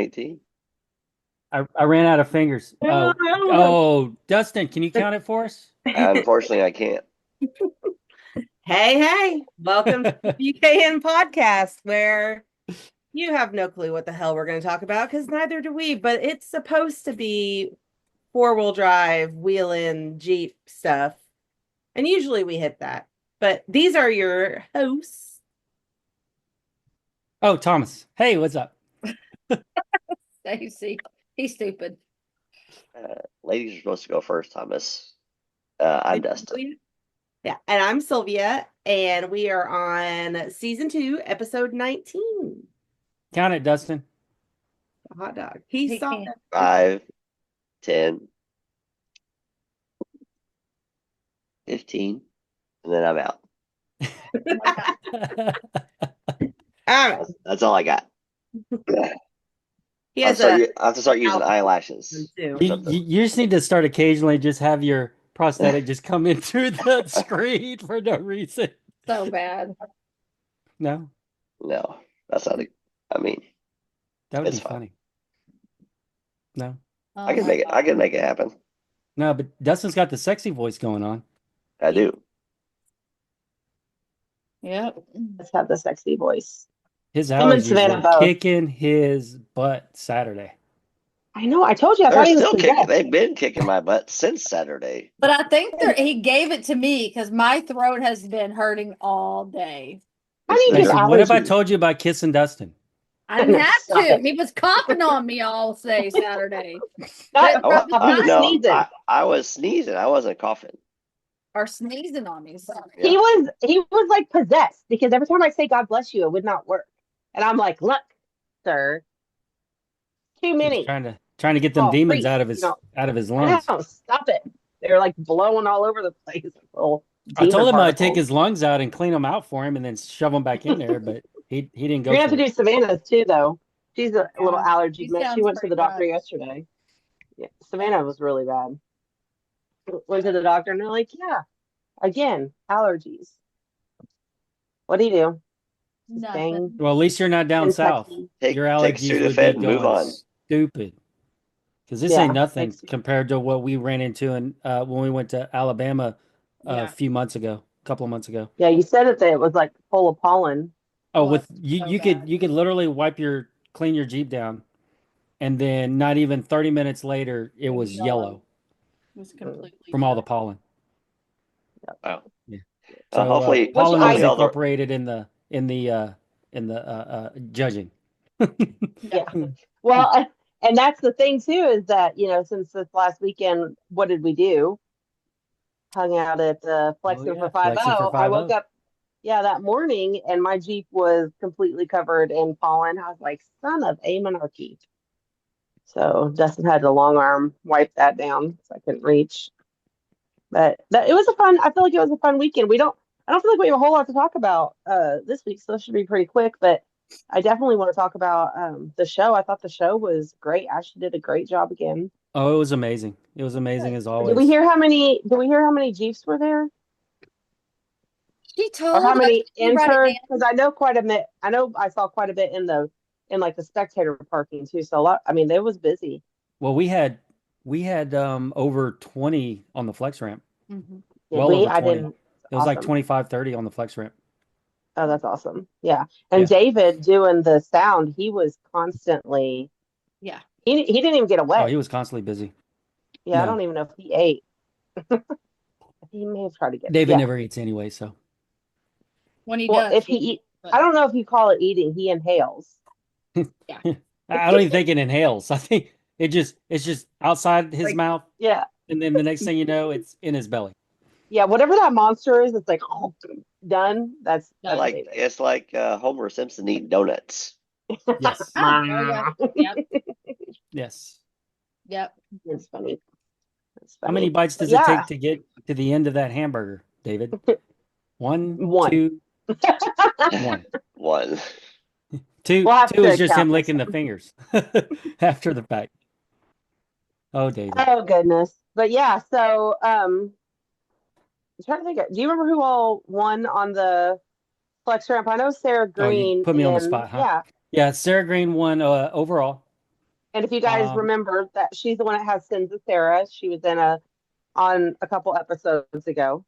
19. I ran out of fingers. Dustin, can you count it for us? Unfortunately, I can't. Hey, welcome to the WKN Podcast, where you have no clue what the hell we're going to talk about because neither do we, but it's supposed to be four-wheel drive, wheel-in, Jeep stuff. And usually we hit that. But these are your hosts. Oh, Thomas. Hey, what's up? Stacy. He's stupid. Ladies are supposed to go first, Thomas. I'm Dustin. Yeah, and I'm Sylvia, and we are on season 2, episode 19. Count it, Dustin. A hot dog. He saw can't. that. 5, 10, 15, and then I'm out. All right. That's all I got. He I has have to start using eyelashes. too. You just need to start occasionally just have your prosthetic just come in through the screen for no reason. So bad. No, No, that's not. I mean, that would It's be fine. funny. No, I can make it. I can make it happen. no, but Dustin's got the sexy voice going on. I do. Yep. Let's have the sexy voice. His Him and allergies Savannah were both. kicking his butt Saturday. I know. I told you. I They're thought he was still kicking. possessed. They've been kicking my butt since Saturday. But I think he gave it to me because my throat has been hurting all day. How do you Hey, get so what have I allergies? told you about kissing Dustin? I didn't have Stop to. it. He was coughing on me all day Saturday. Not But- coughing, No, sneezing. I was sneezing. I wasn't coughing. Or sneezing on me. Sorry. Yeah. He was like possessed because every time I say God bless you, it would not work. And I'm like, look, sir, too He's many. trying to get them Oh, demons priest, out of his you know. lungs. No, stop it. They're like blowing all over the place. Little I told demon him I'd take particles. his lungs out and clean them out for him, and then shove them back in there. But he didn't go You're gonna for have to it. do Savannah's too, though. She's a little Yeah, allergy she mess. She sounds went to the pretty doctor rough. yesterday. Yeah, Savannah was really bad. Went to the doctor and they're like, yeah, again, allergies. What do you do? Nothing. Well, at least you're not down south. Kentucky. Your Take us allergies through the would Fed be and move going on. stupid. Because this Yeah, ain't nothing thanks. compared to what we ran into when we went to Alabama Yeah. a couple of months ago. Yeah, you said it that it was like full of pollen. Oh, Well, with that's you, so you bad. could literally clean your Jeep down, and then not even 30 minutes later, it was yellow It was completely from all the yellow. pollen. Wow. Yeah. So So hopefully, pollen was hopefully all the incorporated in the judging. Yeah. Well, and that's the thing too, is that, since this last weekend, what did we do? Hung out at Flexing for 5 Flexing for I woke 5-0. up, that morning, and my Jeep was completely covered in pollen. I was like, son of a monarchy. So Dustin had to long arm wipe that down so I couldn't reach. But it was I feel like it was a fun weekend. I don't feel like we have a whole lot to talk about this week, so it should be pretty quick. But I definitely want to talk about the show. I thought the show was great. Ashley did a great job again. Oh, it was amazing. It was amazing as always. Did we hear how many Jeeps were there? She told Or how us many to write it entered? down. Because I know quite a bit. I know I saw quite a bit in like the spectator parking too. So a lot. I mean, it was busy. Well, we had over 20 on the flex ramp. Mhm. Did Well we? over I 20. didn't. It was like Awesome. 25, 30 on the flex ramp. Oh, that's awesome. Yeah. And Yeah. David doing the sound, he was constantly. Yeah. He didn't even get Oh, away. he was constantly busy. Yeah, I No. don't even know if he ate. He may have tried to get. David Yeah. never eats anyway, so When he Well, does. if he eat, I don't know if you call it eating. He inhales. I don't even think it inhales. I think it's just outside his Like- mouth, Yeah. and then the next thing you know, it's in his belly. Yeah. Whatever that monster is, it's like, oh, done. That's like David. it's like Homer Simpson eating donuts. Yes. Oh, yeah. Yep. Yes. Yep. It's funny. It's How funny. many bites does Yeah. it take to get to the end of that hamburger, David? One, One. two, one. One. Two, We'll have two to is just count him this licking the one. fingers after the fact. Oh, David. Oh goodness. But yeah, so I'm trying to think. Do you remember who all won on the flex ramp? I know Sarah Oh, you Green put me on the and spot, huh? yeah, Yeah, Sarah Green won overall. And if you guys remember that she's the one that has Sins of Sarah. She was on a couple episodes ago.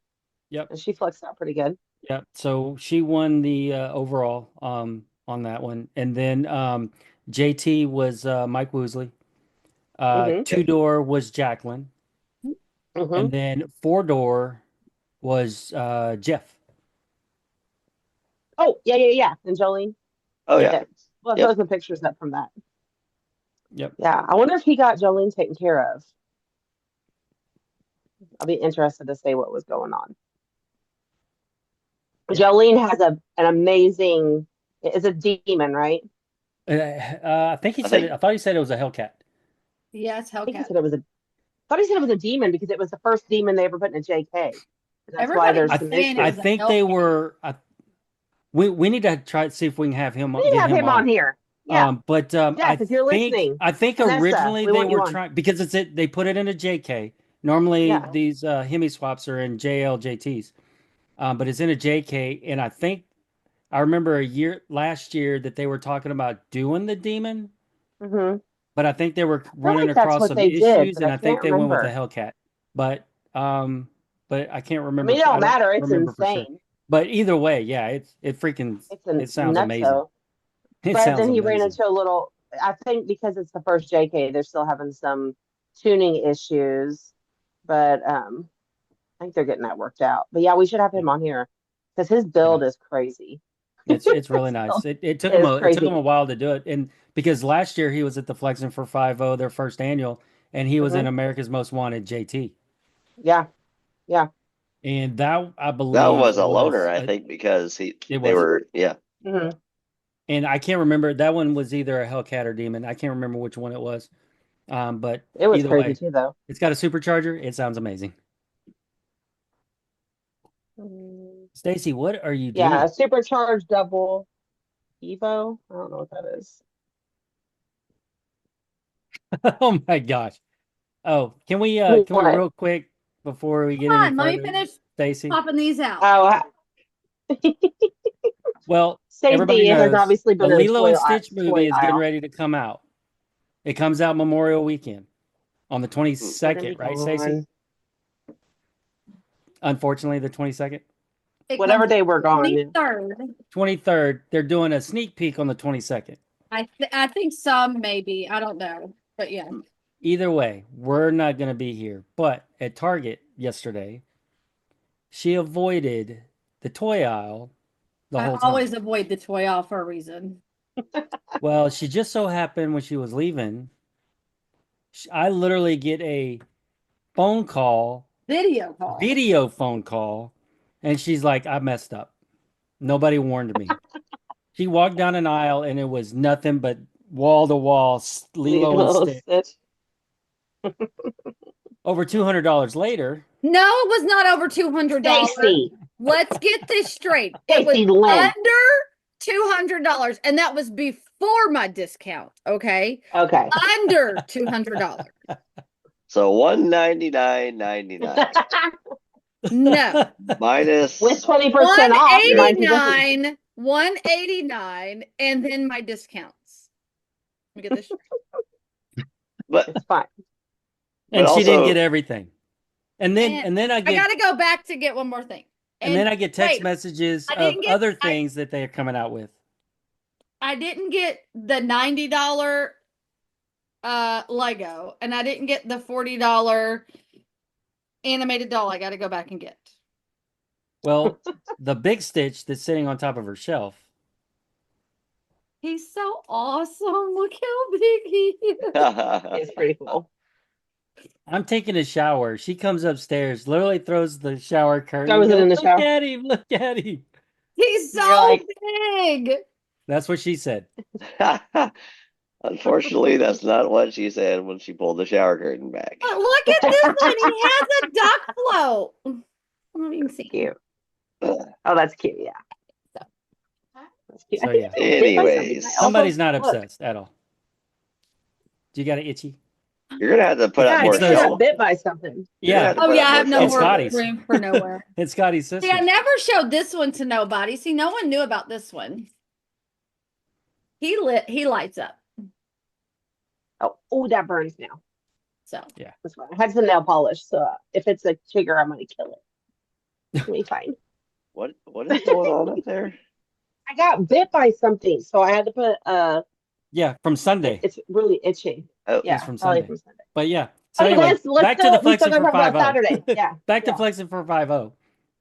Yep. And she flexed out pretty good. Yep. So she won the overall on that one. And then JT was Mike Woosley. Mhm. Two-door was Jacqueline. Mhm. And then four-door was Jeff. Oh, yeah. And Jolene. Oh Yep. yeah. Well, Yep. those are pictures up from that. Yep. Yeah. I wonder if he got Jolene taken care of. I'll be interested to see what was going on. Yeah. Jolene has an amazing, it's a demon, right? I think he I said think- it. I thought he said it was a Hellcat. Yeah, it's I think he Hellcat. said it was thought he said it was a demon because it was the first demon they ever put in a JK. And that's why Everybody there's was some saying it I issues. was a think they Hellcat. were. We need to try to see if we can have him. We need to get have him on here. Yeah. But Jeff, if you're listening, I think Vanessa, originally we they want you were on. trying because they put it in a JK. Normally Yeah. these Hemi swaps are in JLJTs, but it's in a JK. And I think I remember last year that they were talking about doing the demon, Mhm. but I think they were I feel running like that's across what some they did, issues, but and I I think can't they went with the remember. Hellcat. But I can't I remember. mean, it I don't don't matter. It's remember for sure. insane. But either way, yeah, it sounds amazing. nutso. It But sounds then he ran amazing. into a little, I think because it's the first JK, they're still having some tuning issues. But I think they're getting that worked out. But yeah, we should have him on here because his build is crazy. It's really nice. It took It him is it took crazy. him a while to do it, and because last year he was at the Flexing for 5-0, their first annual, and he was in America's Most Wanted JT, Yeah. and that I That believe was a loner, was I think, because it they was, were hmm and I can't remember that one was either a Hellcat or Demon. I can't remember which one it was, but It was either crazy way, too, though. it's got a supercharger. It sounds amazing. Stacy, what are you Yeah, a doing? supercharged double Evo. I don't know what that is. Oh my gosh! Oh, can we What? real quick before we get Come any on, let me further, finish Stacy? popping these out. Oh, Well, everybody Stacey has knows obviously the been in a Lilo and toy Stitch movie is getting aisle. ready to come out. It comes out Memorial Weekend on the They're gonna be 22nd, right, Stacy? gone. Unfortunately, the 22nd. It Whatever comes day we're gone. Yeah. 23rd. 23rd, they're doing a sneak peek on the 22nd. I think some maybe. I don't know. But yeah. Either way, we're not going to be here. But at Target yesterday, she avoided the toy aisle the I whole time. always avoid the toy aisle for a reason. Well, she just so happened when she was leaving, I literally get a phone call, video phone call, and she's like, I messed up. Nobody warned me. She walked down an aisle and it was nothing but wall to wall Lilo and Stitch. Over $200 later. No, it was not over $200. Stacy. Let's get this straight. It was Stacy Lynn. under $200, and that was before my discount. Okay, Okay. under $200. so $199.99 No, minus With 20% off. Mind you, this is- $189, and then my discounts. Let me get this straight. but It's fine. And But she didn't also- get everything. And then I I get gotta go back to get one more thing. and then I get text wait, messages I of didn't get- other things that they're coming out with. I didn't get the $90 Lego, and I didn't get the $40 animated doll. I got to go back and get. Well, the big Stitch that's sitting on top of her shelf. He's so awesome. Look how big he is. It's pretty cool. I'm taking a shower. She comes upstairs, literally throws the shower curtain. Throws it in the Look shower." at him! Look at him! He's You're so like- big. That's what she said. Unfortunately, that's not what she said when she pulled the shower curtain back. But look at this one. He has a duck float. I don't know if you can see. Cute. Oh, that's cute. Yeah. That's cute. So, I think yeah. I got bit by something. Anyways. I also- Somebody's not look, obsessed at all. Do you got an itchy? You're gonna have to put Yeah, up I more it's think I those- got shelf. bit by something. Yeah, Oh yeah, I have no It's more Scotty's. room for nowhere. it's Scotty's sister. See, I never showed this one to nobody. See, no one knew about this one. He lights up. Oh, that burns now. So That's fine. I had some nail polish, so if it's a chigger, I'm gonna kill it. It'll be fine. What is going on up there? I got bit by something, so I had to put Yeah, from Sunday. it's really itchy. Oh, Yeah, It's from probably Sunday. from Sunday. But yeah. So Okay, anyway, back to the we still flexing gotta for talk about 5-0. Saturday. Yeah. Back to yeah. flexing for 5-0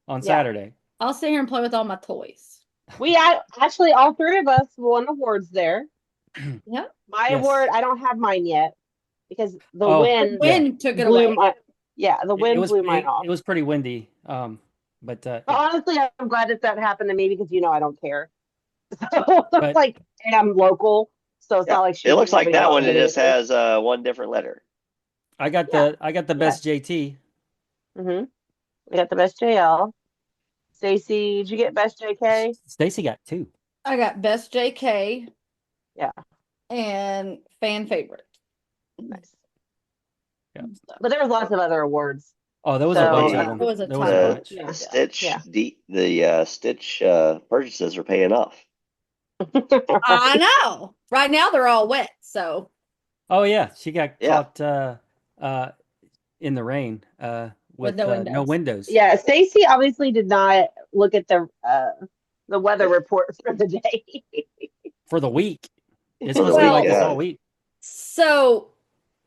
on Yeah. Saturday. I'll sit here and play with all my toys. We actually all three of us won awards there. Yep. My Yes. award, I don't have mine yet because the Oh, wind Wind took it blew away. the wind blew mine off. It was pretty windy. But But yeah. honestly, I'm glad that happened to me because I don't care. So But- it's like, and I'm local, so it's yeah. not like It looks like that one. It just has. has one different letter. I got the best JT. Mm-hmm. We got the best JL. Stacy, did you get best JK? Stacy got 2. I got best JK. Yeah. And fan favorite. Nice. Yeah. But there was lots of other awards. Oh, there was a So, bunch uh, of them. there was a There ton. was a The bunch. Yeah. Stitch, Yeah. the Stitch purchases are paying off. I know. Right now they're all wet, so Oh yeah, she got Yeah. caught in the rain with no no windows. windows. Yeah, Stacy obviously did not look at the weather report for the day. For the week. It's For the supposed to be week, like this yeah. all week. So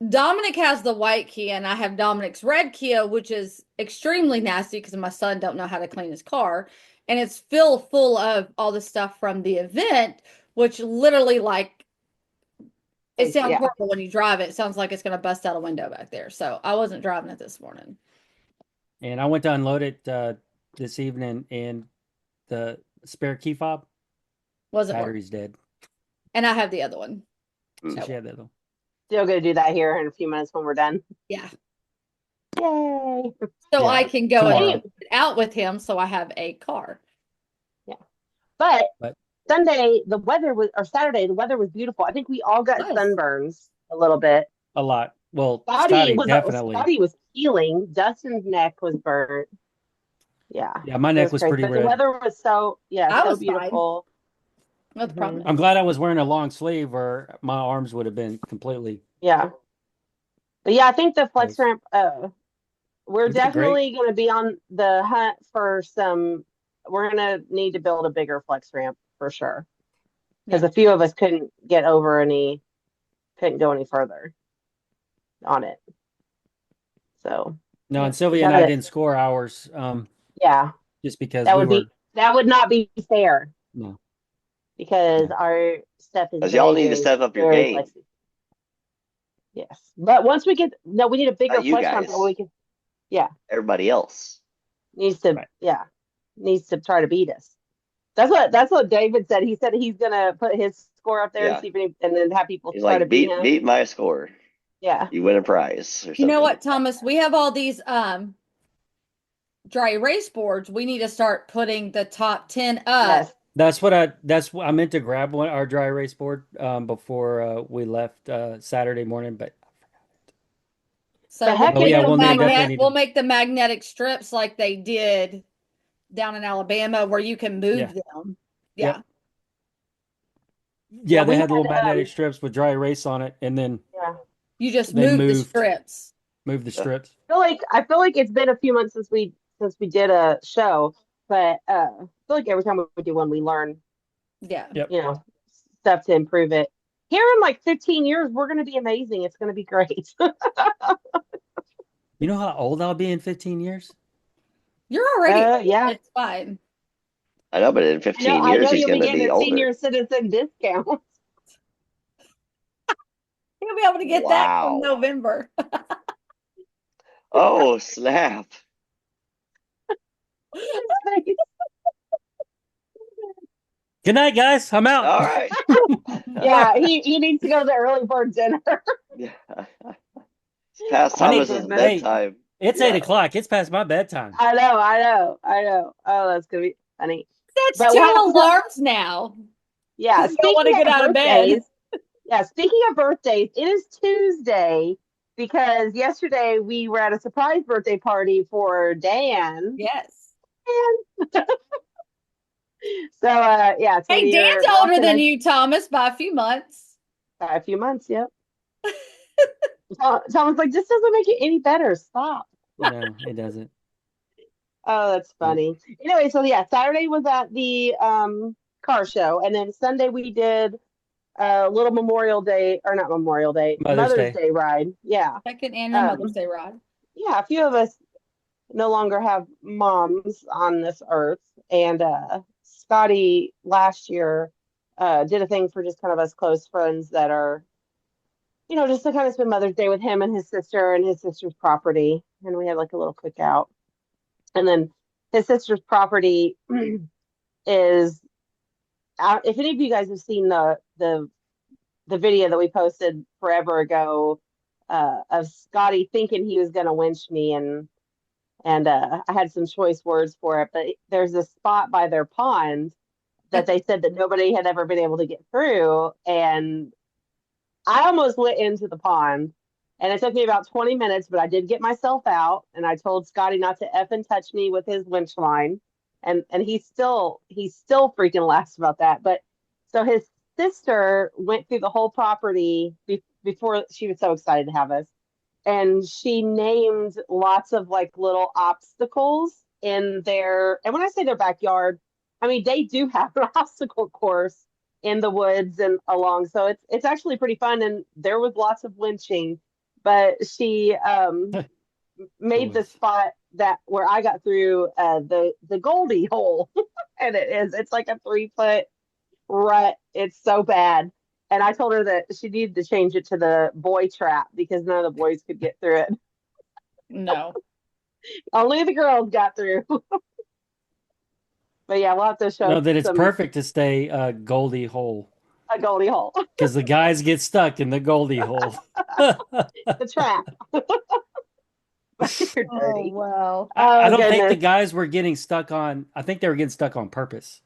Dominic has the white Kia and I have Dominic's red Kia, which is extremely nasty because my son don't know how to clean his car. And it's filled full of all the stuff from the event, which literally it sounds Yeah. horrible when you drive it. It sounds like it's going to bust out a window back there. So I wasn't driving it this morning. And I went to unload it this evening, and the spare key fob Wasn't working. battery's dead. And I have the other one. Mm. So she had that though. Still gonna do that here in a few minutes when we're done. Yeah. Yay! So Yeah, I can go tomorrow. and get out with him. So I have a car. But But- Saturday the weather was beautiful. I think we all got Nice. sunburns a little bit. A lot. Well, Scotty definitely. was peeling. Dustin's neck was burnt. Yeah. Yeah, my It neck was crazy. pretty But red. the weather was so I was fine. beautiful. No problem. I'm glad I was wearing a long sleeve, or my arms would have been completely. Yeah. But yeah, I think the flex Nice. ramp, we're It'd be definitely going to be on the hunt for we're going to need to build a bigger flex ramp for sure. Because a few of us couldn't go any further on it. So, No, and Sylvia and I didn't score ours yeah, just because that we would were. that would not be fair. No. Because our stuff is Because y'all very, need to step up your very game. flexy. Yes. But once we we need a bigger Not you flex ramp guys. where we can Everybody else. needs to try to beat us. That's what David said. He said he's gonna put his score up there Yeah. and see if and then have people He's try to like, beat him. beat my score. Yeah. You win a prize. Or You know something. what, Thomas? We have all these dry erase boards. We need to start putting the top 10 up. Yes. That's what I meant to grab our dry erase board before we left Saturday morning, but So The heck we'll, is make it? we'll the need we'll to- make the magnetic strips like they did down in Alabama where you can move Yeah. them. Yeah. Yep. Yeah, they we had little had, magnetic strips with dry erase on it, and then Yeah. You just They move the moved. strips. move the strips. I feel like it's been a few months since we did a show, but I feel like every time we do one we learn, Yeah. Yep. stuff to improve it. Here in like 15 years, we're gonna be amazing. It's gonna be great. You know how old I'll be in 15 years? You're already yeah. it's fine. I know, but in 15 years, he's you'll going be to getting be a older. senior citizen discount. You'll be able to get that Wow. from November. Oh, snap. Good night, guys. I'm out. All right. Yeah, he needs to go to the early bird dinner. Yeah. It's past I need Thomas's to- bedtime. It's Yeah. 8:00. It's past my bedtime. I know. Oh, that's gonna be funny. That's But 2 we'll have to- alarms now. Yeah, You don't wanna speaking get of out of bed. birthdays, yeah, speaking of birthdays, it is Tuesday because yesterday we were at a surprise birthday party for Dan. Yes. So yeah, Hey, Dan's older than you, Thomas, by a few months. By a few months, yep. Thomas like, this doesn't make it any better. Stop. No, it doesn't. Oh, that's But funny. Anyway, so yeah, Saturday was at the car show, and then Sunday we did a little Memorial Day, or not Memorial Day, Mother's Mother's Day. Day ride. Yeah. Second annual Mother's Um, Day ride. yeah, a few of us no longer have moms on this earth. And Scotty last year did a thing for just kind of us close friends that are, just to kind of spend Mother's Day with him and his sister's property. And we had like a little cookout. And then his sister's property is out. If any of you guys have seen the video that we posted forever ago of Scotty thinking he was going to winch me, and I had some choice words for it, but there's a spot by their pond that they said that nobody had ever been able to get through, and I almost went into the pond, and it took me about 20 minutes, but I did get myself out, and I told Scotty not to effing touch me with his winch line, and he's still freaking laughs about that. But so his sister went through the whole property before she was so excited to have us, and she named lots of like little obstacles in their, and when I say their backyard, I mean they do have an obstacle course in the woods and along, so it's actually pretty fun, and there was lots of winching, but she made the Always. spot that where I got through the Goldie hole and it's like a 3 foot rut. It's so bad. And I told her that she needed to change it to the boy trap because none of the boys could get through it. No. Only the girls got through. But yeah, we'll have to No, show that it's some perfect to stay Goldie hole a Goldie hole. because the guys get stuck in the Goldie hole. The trap. You're Oh dirty. wow. I Oh don't think the goodness. guys were getting stuck on. I think they were getting stuck on purpose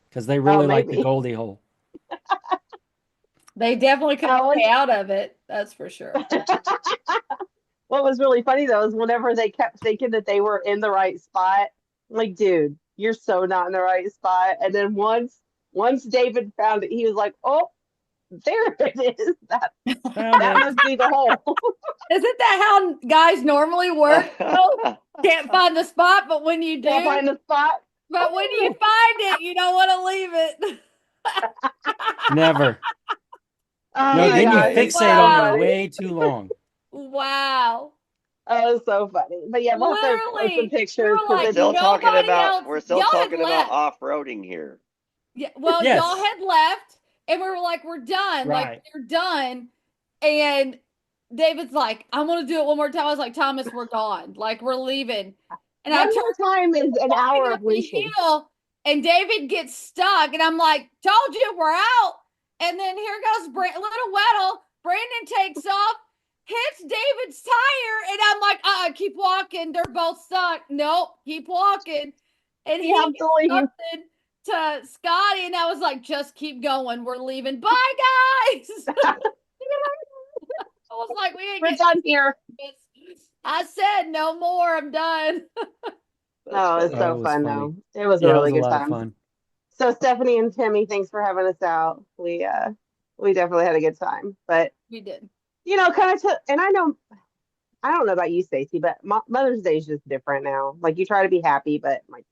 because they Oh, really like the maybe. Goldie hole. They definitely couldn't Oh, stay out of it. That's for sure. what was really funny though is whenever they kept thinking that they were in the right spot, I'm like, dude, you're so not in the right spot. And then once David found it, he was like, oh, there it is. That Found that it. must be the hole. Isn't that how guys normally work? Oh, can't find the spot, but when you Can't do, find the spot. but when you find it, you don't want to leave it. Never. Oh No, my then you gosh, it's fixate so on there funny. way too long. Wow. Oh, it's so funny. But yeah, we'll have to post some Literally, we pictures were We're because like, it's still talking nobody about else. we're still Y'all had talking about left. off-roading here. Yeah, well, Yes. y'all had left, and we were like, we're done. Like, Right. you're done. And David's like, I want to do it one more time. I was like, Thomas, we're gone. Like, we're leaving. And I one turned more time is an walking hour up of the winching. hill, and David gets stuck. And I'm like, told you, we're out. And then here goes little Weddle. Brandon takes off, hits David's tire, and I'm like, keep walking. They're both stuck. Nope, keep walking. And he You have to leave. something to Scotty, and I was like, just keep going. We're leaving. Bye, guys. I was like, we ain't We're getting done here. this. I said no more. I'm done. Oh, it's Oh, so it was fun funny. though. It was a Yeah, it really was a good lot of time. fun. So Stephanie and Timmy, thanks for having us out. We definitely had a good time. But We did. kind of took, and I don't know about you, Stacey, but Mother's Day is just different now. Like you try to be happy, but like,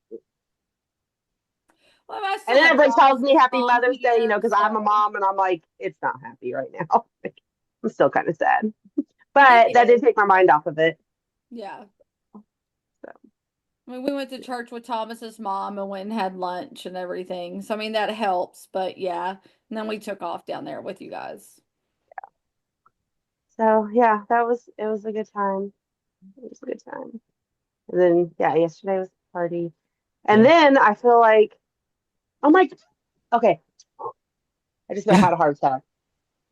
Well, I and still then have everybody tells dogs me and Happy mom Mother's Day, here, because I'm a so mom, and I'm like, it's not happy right now. Like, I'm still kind of sad, but it that did is. take my mind off of it. Yeah. So I mean, we went to church with Thomas's mom and went and had lunch and everything. So I mean that helps, but yeah. And then we took off down there with you guys. So yeah, it was a good time. It was a good time. And then yeah, yesterday was the party. And Yeah. then I feel like, oh my, okay, I just about had a heart attack.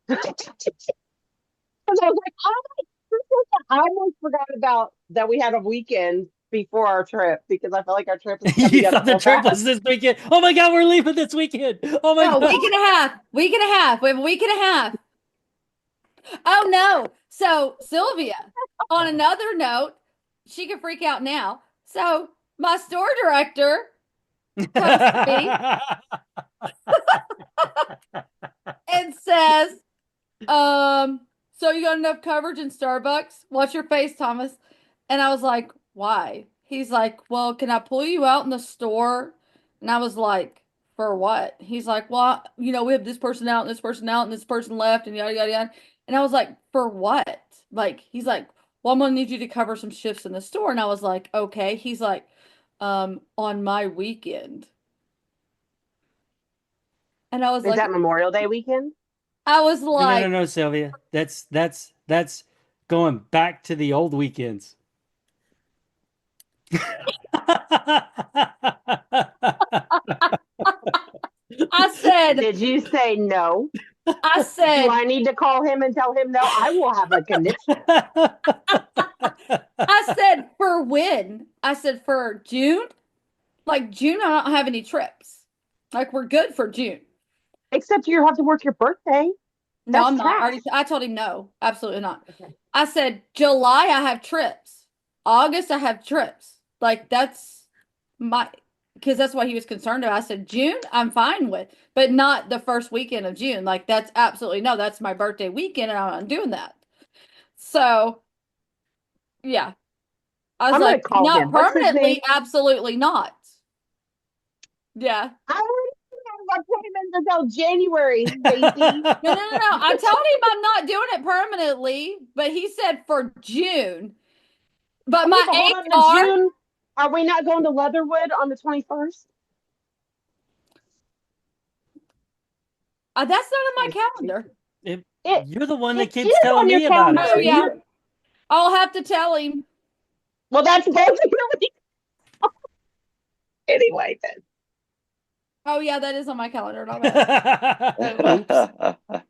Because I was like, oh my goodness, I almost forgot about that we had a weekend before our trip because I feel like our trip is coming You up thought the so trip was fast. this weekend. Oh my God, we're leaving this weekend. Oh my No, God. week and a half. Week and a half. We have a week and a half. Oh no. So Sylvia, on another note, she can freak out now. So my store director comes to me and says, so you got enough coverage in Starbucks? Watch your face, Thomas. And I was like, why? He's like, well, can I pull you out in the store? And I was like, for what? He's like, well, we have this person out and this person out and this person left and yada, yada, yada. And I was like, for what? Like, he's like, well, I'm going to need you to cover some shifts in the store. And I was like, okay. He's like, on my weekend. And I was Is like, that Memorial Day weekend? I was like, No, Sylvia. That's going back to the old weekends. I said, Did you say no? I Do said, I need to call him and tell him no? I will have a condition. I said, for when? I said, for June? Like, June, I don't have any trips. Like, we're good for June. Except you have to work your birthday. No, That's I'm not. trash. I told him no, absolutely not. Okay. I said, July, I have trips. August, I have trips. Like, that's because that's what he was concerned about. I said, June, I'm fine with, but not the first weekend of June. Like, that's absolutely no, that's my birthday weekend, and I'm not doing that. So, yeah. I was I'm gonna like, call not him. What's his permanently, name? absolutely not. Yeah. I already have appointments until January, Stacy. No. I told him I'm not doing it permanently, but he said for June. But my But hold on, HR, in June, are we not going to Leatherwood on the 21st? that's not on my calendar. You're the one that It keeps is telling on your me about calendar. Oh, it. yeah. I'll have to tell him. Well, that's both of you. Anyway, then. Oh, yeah, that is on my calendar. Not bad. Oops.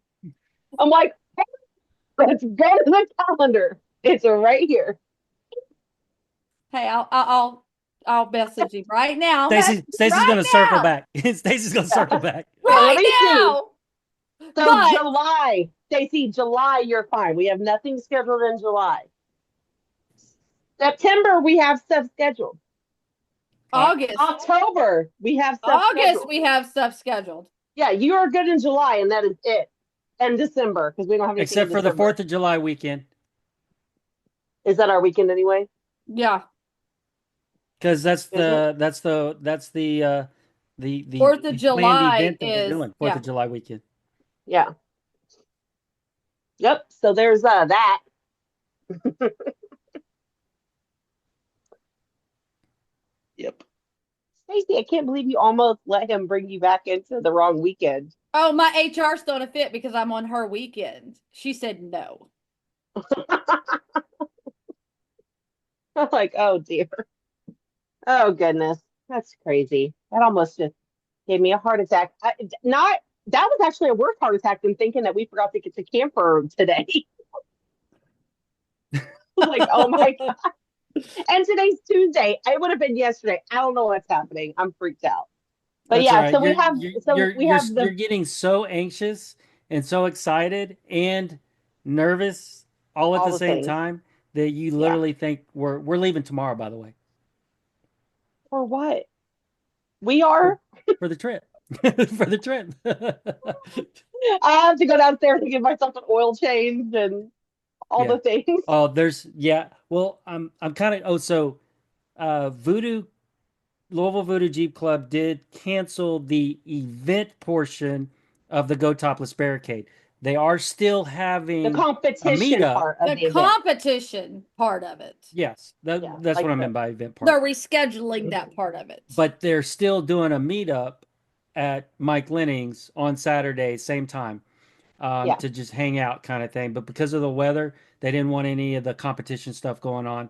I'm like, hey, let's go to the calendar. It's right here. Hey, I'll message him right now. Stacy's Right gonna circle now. back. Stacy's gonna circle back. Let me Right see. now. So But- July, Stacy, July, you're fine. We have nothing scheduled in July. September, we have stuff scheduled. August. October, we have stuff August, scheduled. we have stuff scheduled. Yeah, you are good in July, and that is it. And December, because we don't have anything Except in for the December. 4th of July weekend. Is that our weekend anyway? Yeah. Because that's Isn't it? the 4th of planned July event that we're is doing. 4th of July weekend. Yeah. Yep. So there's that. Yep. Stacey, I can't believe you almost let him bring you back into the wrong weekend. Oh, my HR's throwing a fit because I'm on her weekend. She said no. I'm like, oh dear. Oh goodness. That's crazy. That almost just gave me a heart attack. That was actually a worse heart attack than thinking that we forgot to get the camper today. Like, oh my God. And today's Tuesday. It would have been yesterday. I don't know what's happening. I'm freaked out. But That's yeah, all right. so we You're have you're getting so anxious and so excited and nervous all at all the the same things. time that you literally think we're leaving tomorrow, by the way, For what? We are. for the trip. For the trip. I have to go downstairs to give myself an oil change and all the things. Oh, well, I'm kind of so Louisville Voodoo Jeep Club did cancel the event portion of the Go Topless Barricade. They are still having The competition meetup. part of the The event. competition part of it. Yes, that's like what I the- meant by event part. They're rescheduling that part of it. But they're still doing a meetup at Mike Lenning's on Saturday, same time, Yeah. to just hang out kind of thing. But because of the weather, they didn't want any of the competition stuff going on,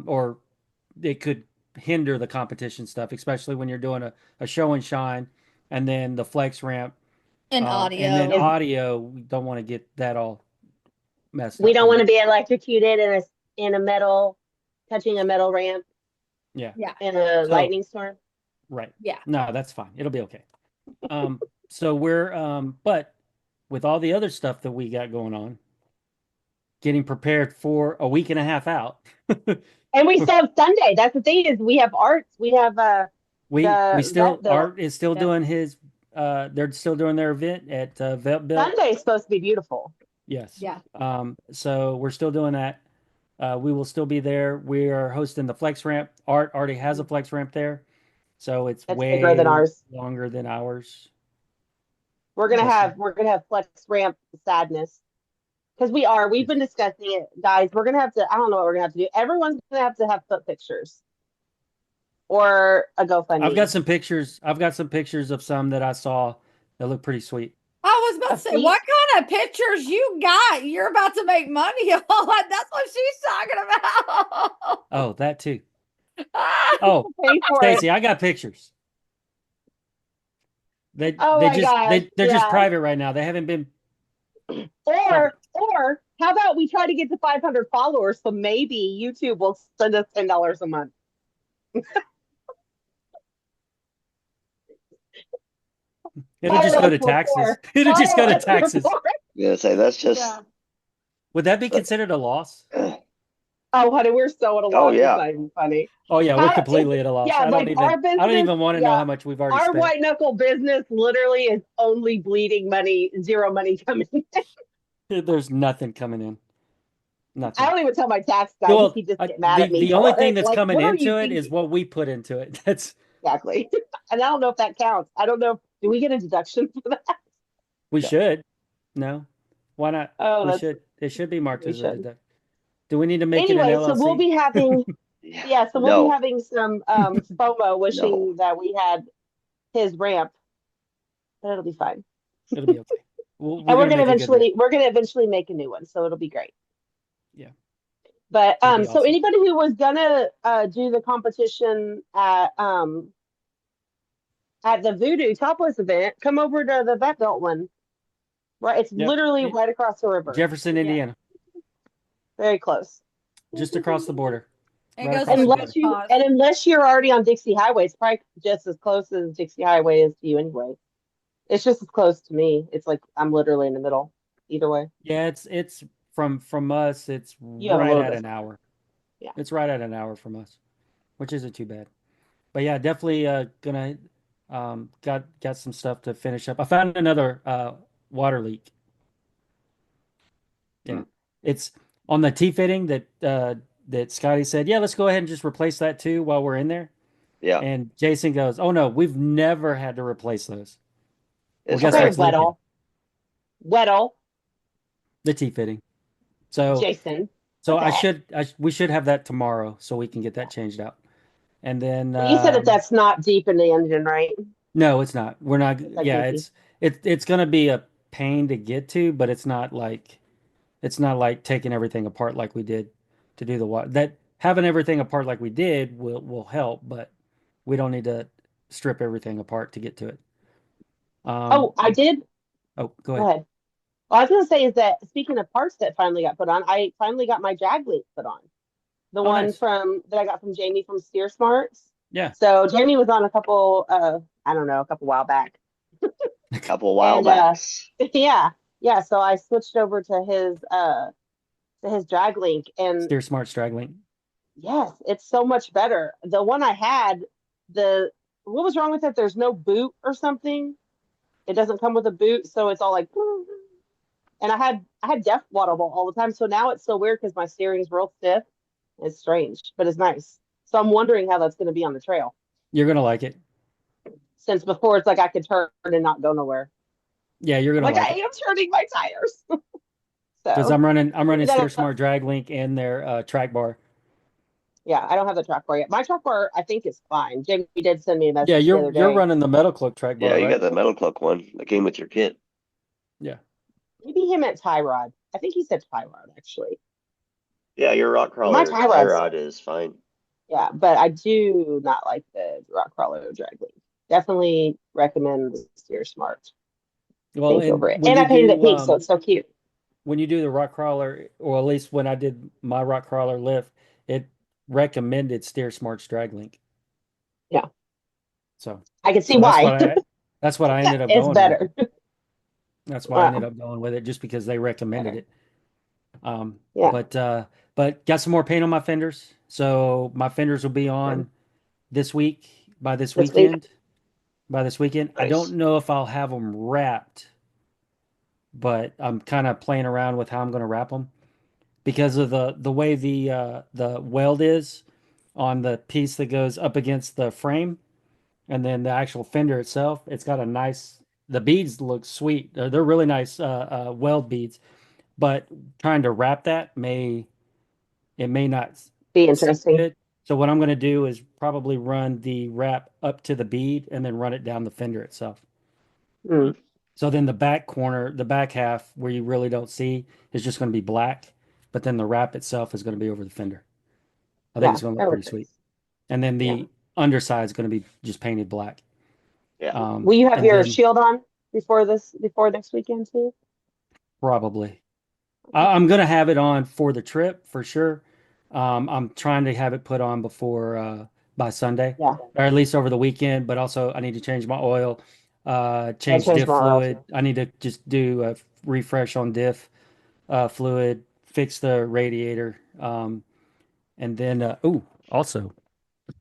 or it could hinder the competition stuff, especially when you're doing a show and shine and then the flex ramp And audio. and then audio. We don't want to get that all messed up. We don't want to be electrocuted in a metal, touching a metal ramp. Yeah. In a lightning storm. Right. Yeah. No, that's fine. It'll be okay. So we're but with all the other stuff that we got going on, getting prepared for a week and a half out. And we still have Sunday. That's the thing is we have arts. We have Art is still doing his they're still doing their event at Vet Bill. Sunday is supposed to be beautiful. Yes. Yeah. So we're still doing that. We will still be there. We are hosting the flex ramp. Art already has a flex ramp there, so it's That's bigger than way ours. longer than ours. We're gonna Yes. have flex ramp sadness. Because we've been discussing it, guys. We're gonna have to, I don't know what we're gonna have to do. Everyone's gonna have to have foot pictures or a GoFundMe. I've got some pictures. I've got some pictures of some that I saw that look pretty sweet. I was about A to say, feet? what kind of pictures you got? You're about to make money on. That's what she's talking about. Oh, that too. Oh, Pay for Stacy, it. I got pictures. Oh my gosh. They're just Yeah. private right now. They haven't been. Or how about we try to get to 500 followers so maybe YouTube will send us $10 a month. It'll just go to taxes. It'll just go to taxes. Yeah, say that's just. Yeah. Would that be considered a loss? Oh, honey, we're so at a loss. yeah. It's not even funny. Oh yeah, we're completely at a loss. Yeah, I don't like our even. I don't business- even want to know how much we've already Our spent. white knuckle business literally is only bleeding money, zero money coming in. There's nothing coming in. Nothing. I don't even tell my tax guy. Well, He just get mad at me. the only for thing it. that's Like, coming what are into you it thinking? is what we put into it. That's Exactly. And I don't know if that counts. I don't know. Do we get a deduction for that? we Yeah. should. No, why not? Oh, we that's should. It should be marked we as a should. deduct. Do we need to make Anyway, it an LLC? so we'll be having so we'll No. be having some FOMO wishing that we had his ramp. But it'll be fine. It'll be okay. And we're gonna make a good eventually make a new one, so it'll be great. Yeah. But It'll be so awesome. anybody who was gonna do the competition at the Voodoo Topless event, come over to the Vet Belt one. Right, it's Yep. literally right across the river. Jefferson, Indiana, Very close. just across the border. It Right goes across in the a Unless big you pause. and unless you're already on Dixie Highway, it's probably just as close as Dixie Highway is to you anyway. It's just as close to me. It's like I'm literally in the middle. Either way. Yeah, it's from us. It's You have a right little at bit. an hour. Yeah. It's right at an hour from us, which isn't too bad. But yeah, definitely gonna got some stuff to finish up. I found another water leak. Yeah, it's on the T fitting that Scotty said, yeah, let's go ahead and just replace that too while we're in there. Yeah. And Jason goes, oh no, we've never had to replace those. Well, It's guess Okay, what's leaking? Weddle, The T fitting. So Jason. so Okay. we should have that tomorrow so we can get that changed out. And then You said that that's not deep in the engine, right? no, it's not. We're not. It's like Yeah, easy. it's gonna be a pain to get to, but it's not like taking everything apart like we did to do the water. That having everything apart like we did will help, but we don't need to strip everything apart to get to it. Oh, I did. Oh, go Go ahead. ahead. All I was gonna say is that speaking of parts that finally got put on, I finally got my drag link put on. The Oh, one nice. that I got from Jamie from Steer Smarts. Yeah, So Jamie was on a couple I don't know, a couple while back. a couple while And, backs. Yeah. So I switched over to his drag link, and Steer Smart Straggling. yes, it's so much better. The one I had, what was wrong with it? There's no boot or something. It doesn't come with a boot, so it's all like. And I had death waddle all the time, so now it's so weird because my steering's real stiff. It's strange, but it's nice. So I'm wondering how that's going to be on the trail. You're gonna like it. Since before it's like I could turn and not go nowhere. Yeah, you're gonna Like like I it am turning my tires. because So I'm running That'll- Steer Smart Drag Link and their track bar. yeah, I don't have the track bar yet. My track bar I think is fine. Jamie did send me a message Yeah, the other you're day. running the Metal Cloak track bar, Yeah, you right? got the Metal Cloak one that came with your kit. Yeah. Maybe he meant tie rod. I think he said tie rod actually. Yeah, your rock crawler My tie tie rod's- rod is fine. Yeah, but I do not like the rock crawler drag link. Definitely recommend the Steer Smart. Well, Think over it. when And you I painted it do, pink, so it's so cute. when you do the rock crawler, or at least when I did my rock crawler lift, it recommended Steer Smart Drag Link. Yeah. So I can see so why. that's what I ended up It's going better. with. That's why I ended Wow. up going with it, just because they recommended it. Yeah. But got some more paint on my fenders. So my fenders will be on this week by this This week. weekend. By this weekend. I Nice. don't know if I'll have them wrapped but I'm kind of playing around with how I'm going to wrap them because of the way the weld is on the piece that goes up against the frame, and then the actual fender itself. It's got a nice. The beads look sweet. They're really nice weld beads, but trying to wrap that may not Be sit interesting. good. So what I'm going to do is probably run the wrap up to the bead and then run it down the fender itself. Mm. So then the back corner, the back half where you really don't see is just going to be black, but then the wrap itself is going to be over the fender. I think Yeah, it's going to that look looks pretty nice. sweet. And then the Yeah. underside is going to be just painted black. Yeah. Will you have And your then shield on before next weekend too? probably. I'm going to have it on for the trip for sure. I'm trying to have it put on before by Sunday, Yeah. or at least over the weekend. But also, I need to change my oil, I change changed diff my oil fluid. too. I need to just do a refresh on diff fluid, fix the radiator, and then also I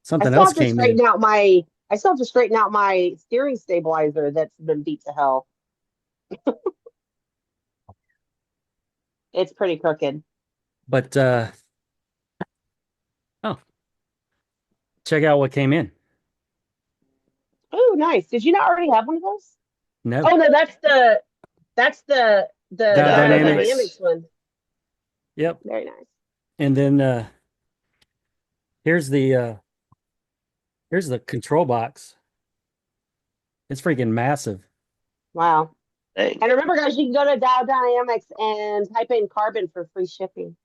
something still else have to came in. straighten out my I still have to straighten out my steering stabilizer that's been beat to hell. It's pretty crooked. But oh, check out what came in. Oh, nice. Did you not already have one of those? No, Oh no, that's the Dynamics. Dynamics one. Yep. Very nice. And then here's the uh, here's the control box. It's freaking massive. Wow. Dang. And remember, guys, you can go to Dow Dynamics and type in carbon for free shipping.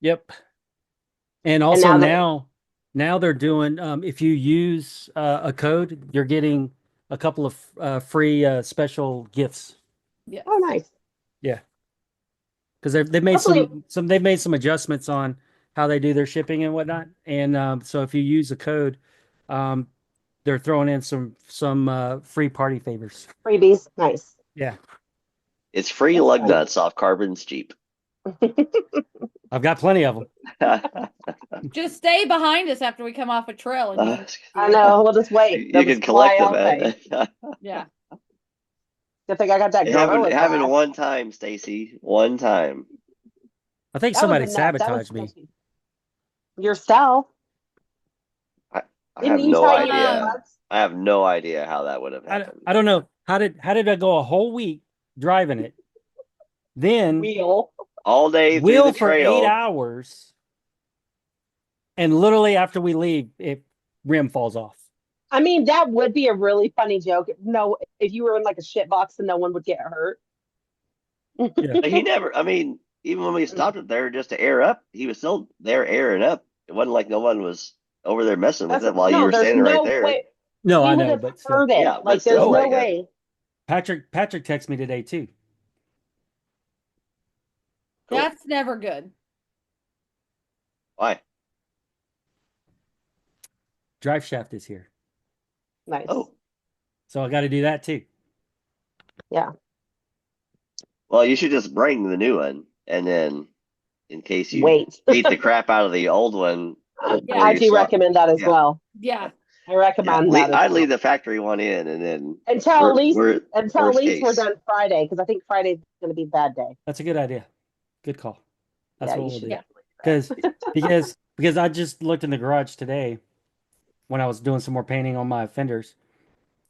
Yep. And And also now that now they're doing if you use a code, you're getting a couple of free special gifts. Yes. oh nice. Yeah, because they've made Hopefully some adjustments on how they do their shipping and whatnot. And so if you use a code, um, they're throwing in some free party favors. freebies. Nice. Yeah, It's free That's lug fun. nuts off Carbon's Jeep. I've got plenty of them. Just stay behind us after we come off a trail and you I know. We'll just wait. You They'll can just fly collect them, all day. man. yeah. Good thing I got that It happened, gorilla it happened glass. one time, Stacy. One time. I think That was somebody a nut. That was sabotaged me. sketchy. Yourself. I Didn't have you no try to use idea. bugs? I have no idea how that would have happened. I don't know how did I go a whole week driving it, then Wheel. All day through wheel the for 8 trail. hours, and literally after we leave, it rim falls off. I mean, that would be a really funny joke. No, if you were in like a shit box and no one would get hurt. Yeah. He never, I mean, even when we stopped it there just to air up, he was still there airing up. It wasn't like no one was over there messing with That's it while you no, were there's standing right no there. way. No, We I would know, have but still. heard it. Yeah, but Like there's still, no like way. Patrick texted me today too. Cool. That's never good. Why? Drive shaft is here, Nice. Oh, so I got to do that too. Yeah. well, you should just bring the new one, and then in case you Wait. beat the crap out of the old one before I you do swap. recommend that as Yeah. well. Yeah. I recommend that as I'd well. leave the factory one in, and then Until at least worst we're case. done Friday, because I think Friday's going to be a bad day. That's a good idea. Good call. That's Yeah, what you we'll should do. definitely do that. Because I just looked in the garage today when I was doing some more painting on my fenders.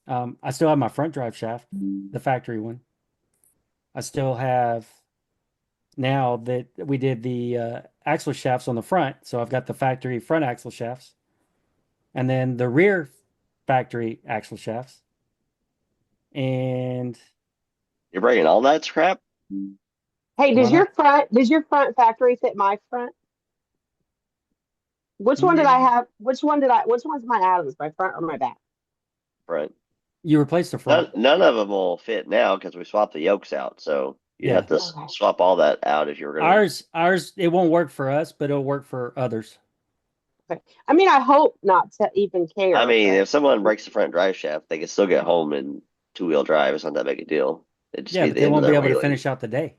I still have my front drive shaft, the factory one. I still have now that we did the axle shafts on the front, so I've got the factory front axle shafts, and then the rear factory axle shafts, and You're bringing all that scrap? Hey, why not? does your front factory fit my front? Which one did I have? Which one's my Adams, my front or my back? Front. You replaced the front. None of them will fit now because we swapped the yokes out. So you Yeah. have to Okay. swap all that out if you were going to. Ours, it won't work for us, but it'll work for others. Okay. I mean, I hope not to even care. I mean, but if someone breaks the front drive shaft, they can still get home in two-wheel drive. It's not that big a deal. It'd just Yeah, be but the they end of won't be their able to wheeling. finish out the day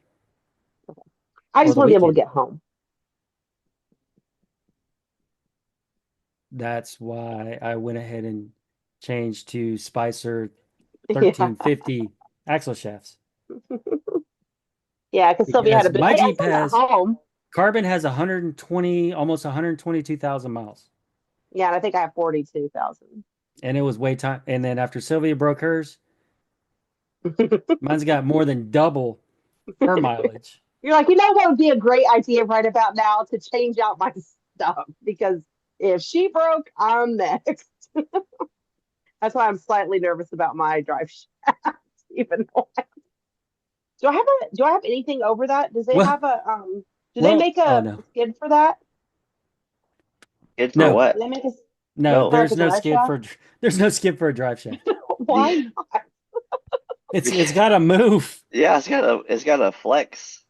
I or just the want to be able to weekend. get home. That's why I went ahead and changed to Spicer Yeah. 1350 axle shafts. Yeah, because Sylvia had a bit. My It Jeep has has a home. Carbon has 120, almost 122,000 miles, Yeah, and I think I have 42,000. and it was way time. And then after Sylvia broke hers, mine's got more than double her mileage. You're like, you know what would be a great idea right about now to change out my stuff, because if she broke, I'm next. That's why I'm slightly nervous about my drive shaft. Even though do I have anything over that? Does they have a do they make a no. skid for that? Skid for No. what? Do they make a No, No. there's like a no drive skid shaft? for there's no skid for a drive shaft. Why not? It's got to move. Yeah, it's got a flex.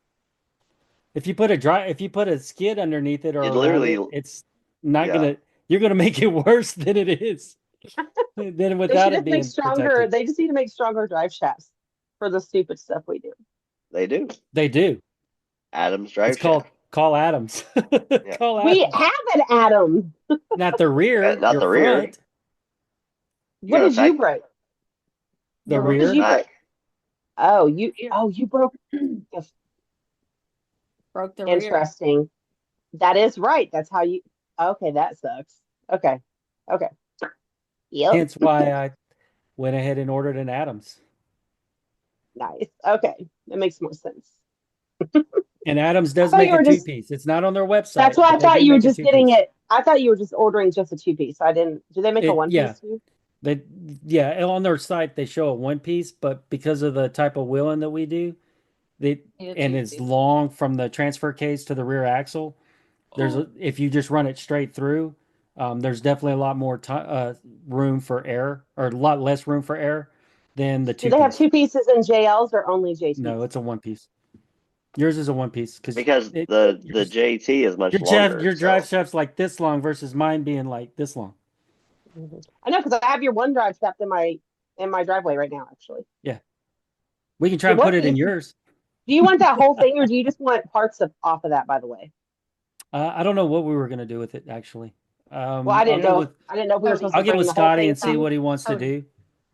If you put a skid underneath it or It around literally- it, it's not yeah. you're gonna make it worse than it is. Than They without should it just being make stronger. protected. They just need to make stronger drive shafts for the stupid stuff we do. They do. They do. Adam's drive It's called shaft. Call Adams. Call We Adams. have an Adam. Not the rear, Not your the rear. front. What gotta did you fact- break? The What did rear. you Back. break? You broke. Broke the rear. Interesting. That is right. That's how you. Okay, that sucks. Okay. Yep. Hence why I went ahead and ordered an Adams. Nice. Okay, that makes more sense. And Adams does thought make you were a just- two-piece. It's not on their website. That's why I but they thought do you were make a just getting two-piece. it. I thought you were just ordering just a 2-piece. I didn't. Do they make a 1-piece yeah. too? On their site they show a one piece, but because of the type of wheeling that we do, it's long from the transfer case to the rear axle. If you just run it straight through, there's definitely a lot more room for error, or a lot less room for error than the two. Do they have 2 pieces in JLs or only JTs? No, it's a one piece. Yours is a one piece Because the JT is much longer. Your drive shaft's like this long versus mine being like this long. I know, because I have your OneDrive shaft in my driveway right now. Actually, We can try and What put it in piece- yours. do you want that whole thing, or do you just want parts off of that? By the way, I don't know what we were gonna do with it actually. well, I didn't know. I didn't know if we were supposed to I'll get bring with the whole Scotty thing and see from- what he wants to do.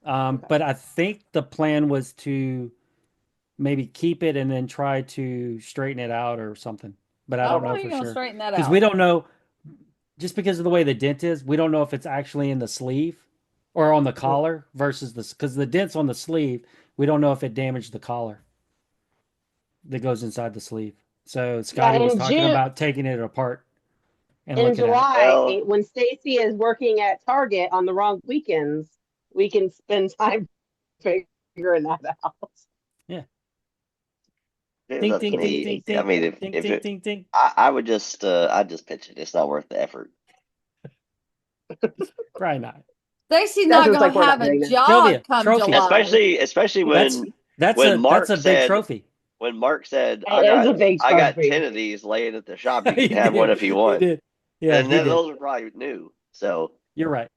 But I think the plan was to maybe keep it and then try to straighten it out or something. But I don't know How are you for gonna sure. straighten that Because out? we don't know, just because of the way the dent is, we don't know if it's actually in the sleeve or on the collar versus because the dent's on the sleeve, we don't know if it damaged the collar that goes inside the sleeve. So Scotty was in talking June- about taking it apart and in looking at it. July, Well- when Stacy is working at Target on the wrong weekends, we can spend time figuring that out. It Ding, was up ding, to ding, me. ding, ding, I mean, ding, if ding, it, ding, ding. I would just I'd just pitch it. It's not worth the effort. Probably not. Stacy's That not looks gonna like we're not have a doing that. job Sylvia, come trophy. July. Especially when That's when a Mark big said- trophy. when Mark said It is a big I got trophy. 10 of these laying at the shop. You He can have did. one if you want. He did. Yeah, and he then did. those are probably new. So You're right.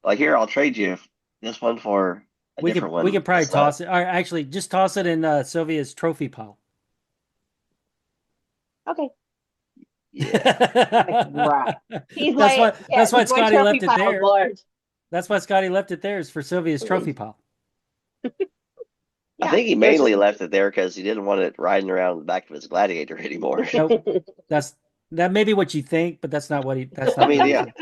like here, I'll trade you this one for a different one. We could probably It's not- toss it. Or actually, just toss it in Sylvia's trophy pile. Okay, Yeah. right. He's That's like, why- that's why my Scotty trophy left it pile's there. large. That's why Scotty left it there, is for Sylvia's trophy pile. I Yeah, think he there's mainly just- left it there because he didn't want it riding around the back of his Gladiator anymore. Nope. That may be what you think, but that's not what he. That's not. I mean, what he yeah. said.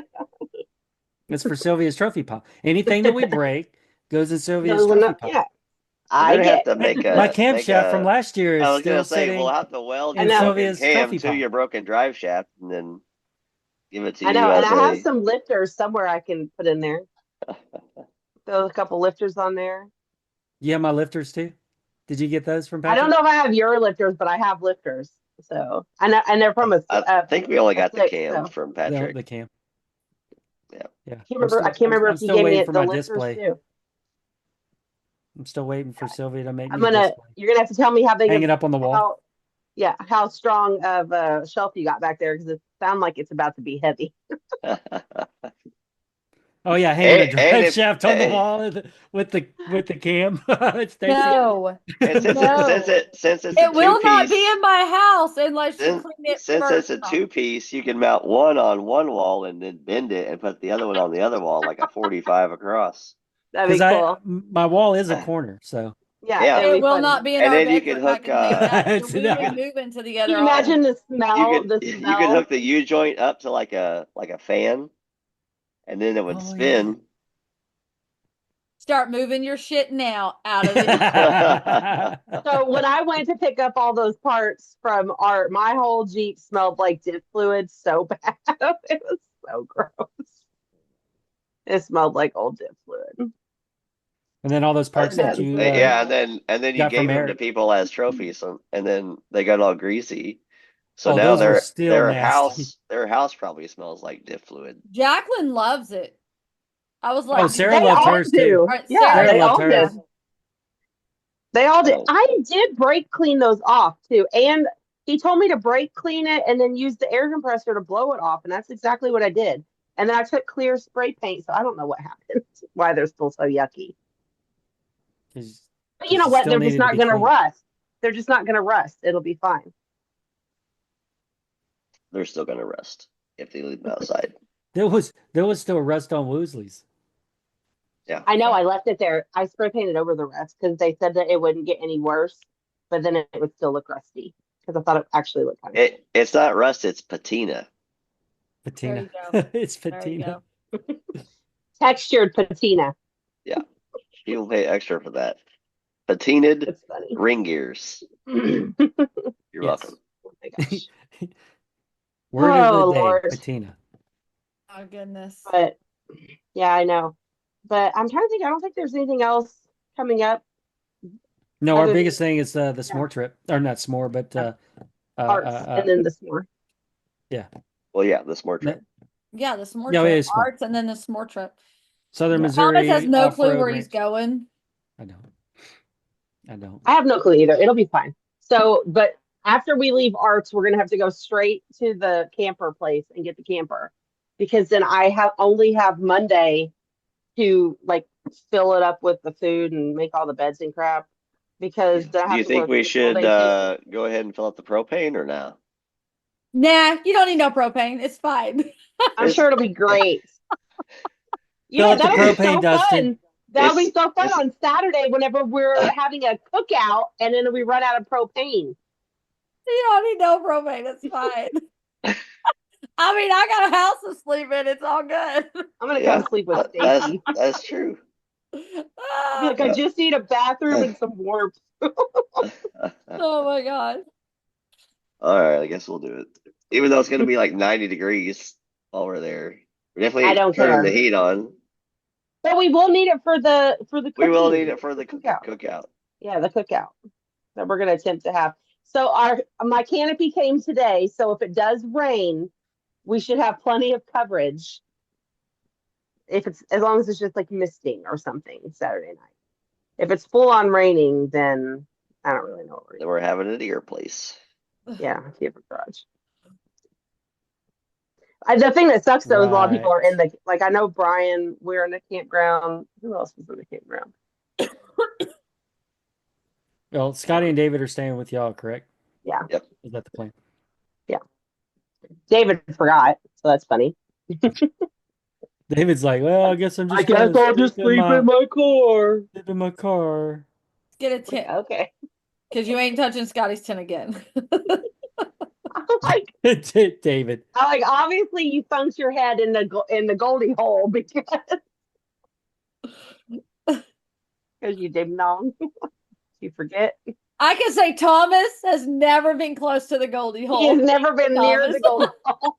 It's for Sylvia's trophy pile. Anything that we break goes in Sylvia's No, trophy no, pile. yeah, We're I gonna have get. to make a My camshaft make from a- last year is I was still gonna say sitting. we'll have to weld I your know. broken Sylvia's cam trophy to pile. your broken drive shaft and then give it to I you know, and as I have a some lifters somewhere I can put in there. Throw a couple lifters on there. You have my lifters too. Did you get those from I Patrick? don't know if I have your lifters, but I have lifters. So I know, and they're from a. I think we only got the slick, cam so. from No, Patrick. the cam. Yeah. Yeah. I can't remember I'm if you still gave me waiting it, for the my lifters display. too. I'm still waiting for Sylvia to make I'm me a gonna. display. You're gonna have to tell me how big Hang of it up on the wall. how strong of a shelf you got back there, because it sounds like it's about to be heavy. Oh yeah, hanging a And drive if- shaft on the wall with the cam. Stacy. No, And since No. since it's it a will not two-piece, be in my house unless you since, clean it since first. it's a two-piece, you can mount one on one wall and then bend it and put the other one on the other wall like a 45 across. That'd be Because cool. my wall is a corner, so Yeah. it'll It be will funny. not be in And our then you bedroom. can I hook, can tell you that. It's We've not- been moving Can together. you all imagine the smell? you The could smell. hook the U joint up to like a fan, and then it would Oh, spin. Start moving your shit now out of the. So when I went to pick up all those parts from Art, my whole Jeep smelled like diff fluid so bad. It was so gross. It smelled like old diff fluid. And then all those parts that Okay. you Yeah, and then you got from gave them to Eric. people as trophies, and then they got all greasy. So Oh, now those were still nasty. their house probably smells like diff fluid. Jacqueline loves it. I was like, Oh, Sarah They loved all hers do. too. Right, Yeah, Sarah they loved all hers. did. They all did. Oh. I did brake clean those off too. And he told me to brake clean it and then use the air compressor to blow it off. And that's exactly what I did. And then I took clear spray paint. So I don't know what happened, why they're still so yucky. But you know what? They're just not going to rust. They're just not going to rust. It'll be fine. They're still gonna rust if they leave them outside. There was still rust on Woozley's. Yeah. I know I left it there. I spray painted over the rest because they said that it wouldn't get any worse, but then it would still look rusty because I thought it actually looked kind of It's not rust, it's patina. Patina. There you It's There you patina. go. textured patina. People pay extra for that. Patinaed It's funny. ring gears. Oh You're Yes. welcome. my gosh. Word Oh, of the day, Lord. patina. Oh goodness. But yeah, I know. But I'm trying to think. I don't think there's anything else coming up. No, our Other biggest thing is the s'more trip, or not s'more, but Arts and then this more. Well, yeah, the s'more trip. Yeah, the s'more Yeah, it trip, is s'more. Arts, and then the s'more trip. Southern Yeah. Missouri. Thomas has no clue off-road where he's ranch. going. I don't. I have no clue either. It'll be fine. So, but after we leave Arts, we're gonna have to go straight to the camper place and get the camper, because then I only have Monday to like fill it up with the food and make all the beds and crap. Because then I Do have you to think work we all should day Tuesday. go ahead and fill up the propane or no? Nah, you don't need no propane. It's fine. I'm sure it'll be great. Fill up the that'll be propane, so Dustin. fun. That'll be It's- so fun it's- on Saturday whenever we're having a cookout and then we run out of propane. You don't need no propane. It's fine. I mean, I got a house to sleep in. It's all good. I'm gonna Yeah, come sleep with that's Stacy. that's true. I'll be like, I just need a bathroom and some warmth. Oh my god. All right, I guess we'll do it. Even though it's going to be like 90 degrees while we're there. We I definitely don't turn care. the heat on. But we will need it for the We will cooking. need it for the Cookout. cookout. Yeah, the cookout that we're gonna attempt to have. So my canopy came today, so if it does rain, we should have plenty of coverage. If it's as long as it's just like misting or something Saturday night. If it's full on raining, then I don't really know what we're Then we're having it at your place. Yeah, camper garage. The thing that sucks though is a lot of people are in the like. I know Brian, we're in the campground. Who else was in the campground? Well, Scotty and David are staying with y'all, correct? Yeah. Yep. Is that the plan? David forgot, so that's funny. David's like, well, I guess I'm just. I guess I'll just sleep in my car. Sleep in my car. Get a tent. Okay. Because you ain't touching Scotty's tent again. David. I like obviously you thunked your head in the Goldie hole because you didn't know. You forget. I can say Thomas has never been close to the Goldie hole. He has never been near Thomas. the Goldie hole.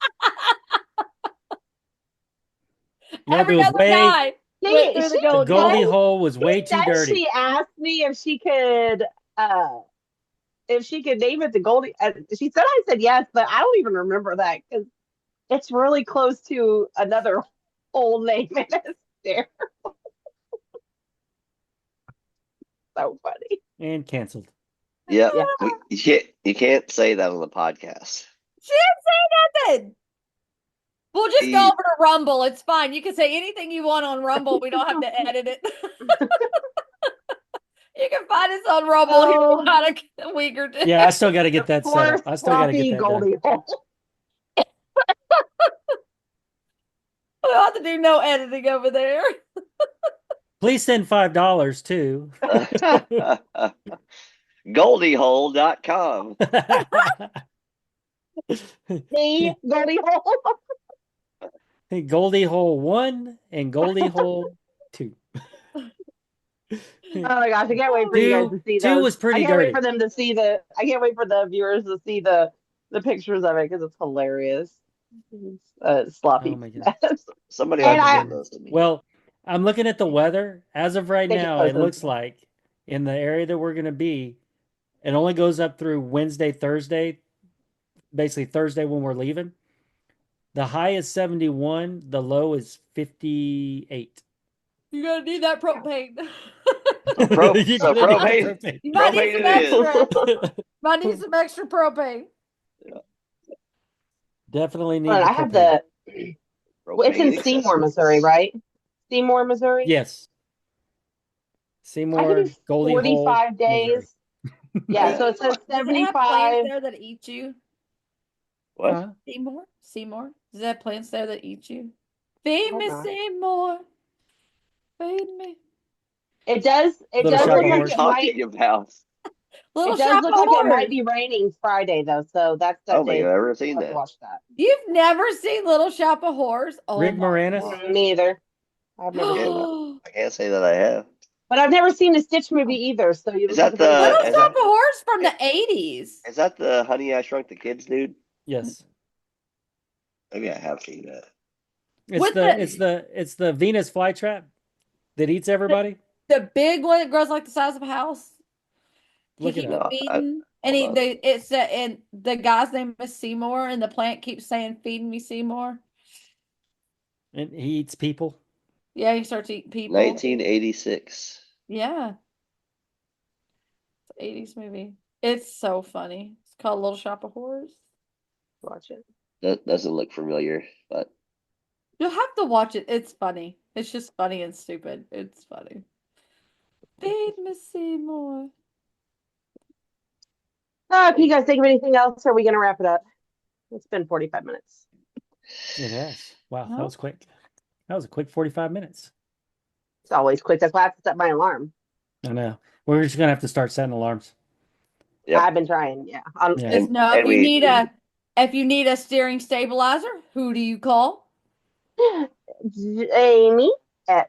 Nope, Every it was other way. guy went through the She- The Goldie Goldie hole. hole was way too Then dirty. she asked me if she could name it the Goldie. She said I said yes, but I don't even remember that because it's really close to another old name and it's there. So funny. And canceled. Yep. Yeah. You can't say that on the podcast. She didn't say nothing. We'll just go He- over to Rumble. It's fine. You can say anything you want on Rumble. We don't have to edit it. You can find us on Rumble here in about a week or two. Yeah, I still got to get that set up. Fourth I still got to floppy get that done. Goldie hole. We don't have to do no editing over there. Please send $5 too. Goldiehole.com. Me, Goldie Hole. Goldie Hole 1 and Goldie Hole 2. Oh my gosh, I can't wait for you guys to see those. 2 was pretty I can't dirty. wait for them to see I can't wait for the viewers to see the pictures of it because it's hilarious. Sloppy. Oh my God. Somebody And ought to I- send those to me. Well, I'm looking at the weather. As of right They can now, post it them. looks like in the area that we're going to be, it only goes up through Wednesday, Thursday, basically Thursday when we're leaving. The high is 71, the low is 58. You're gonna need that propane. So propane. You might need Propane some it is. extra. Might need some extra propane. Definitely need Hold on, the I have propane. it's in Propane Seymour, accessories. Missouri, right? Seymour, Missouri? Yes. I Seymour, can do Goldie Hole, 45 Missouri. days. Yeah, so it says Does it have plants 75. there that eat you? What? Huh? Seymour. Does it have plants there that eat you? Feed Hope me, not. Seymour. Feed me. It does Little look shop What of are you like horse. it might talking about? Little it does shop look of like it might horrors. be raining Friday though, so that's I that don't think day. I've ever I'll seen have to that. watch that. You've never seen Little Shop of Horrors? Oh Rick my Moranis? God. Me either. I've never seen that. I can't say that I have. But I've never seen a Stitch movie either, so you Is look like that a Little is Shop that- of Horrors from the 80s. Is that the Honey I Shrunk the Kids dude? Yes. Maybe I have seen that. It's the Venus flytrap that eats everybody. The big one that grows like the size of a house. Look He it keeps up. feeding, and hold on. and the guy's name is Seymour, and the plant keeps saying, "Feed me, Seymour." And he eats people. Yeah, he starts eating people. 1986. Yeah, it's an 80s movie. It's so funny. It's called Little Shop of Horrors. watch it. That doesn't look familiar, but You'll have to watch it. It's funny. It's just funny and stupid. It's funny. Feed me, Seymour. If you guys think of anything else, are we gonna wrap it up? It's been 45 minutes. It has. Wow, that No. was quick. That was a quick 45 minutes. It's always quick. That's why I have to set my alarm. I know. We're just gonna have to start setting alarms. Yep. I've been trying, yeah. Yeah. Just know and if you need a steering stabilizer, who do you call? Jamie at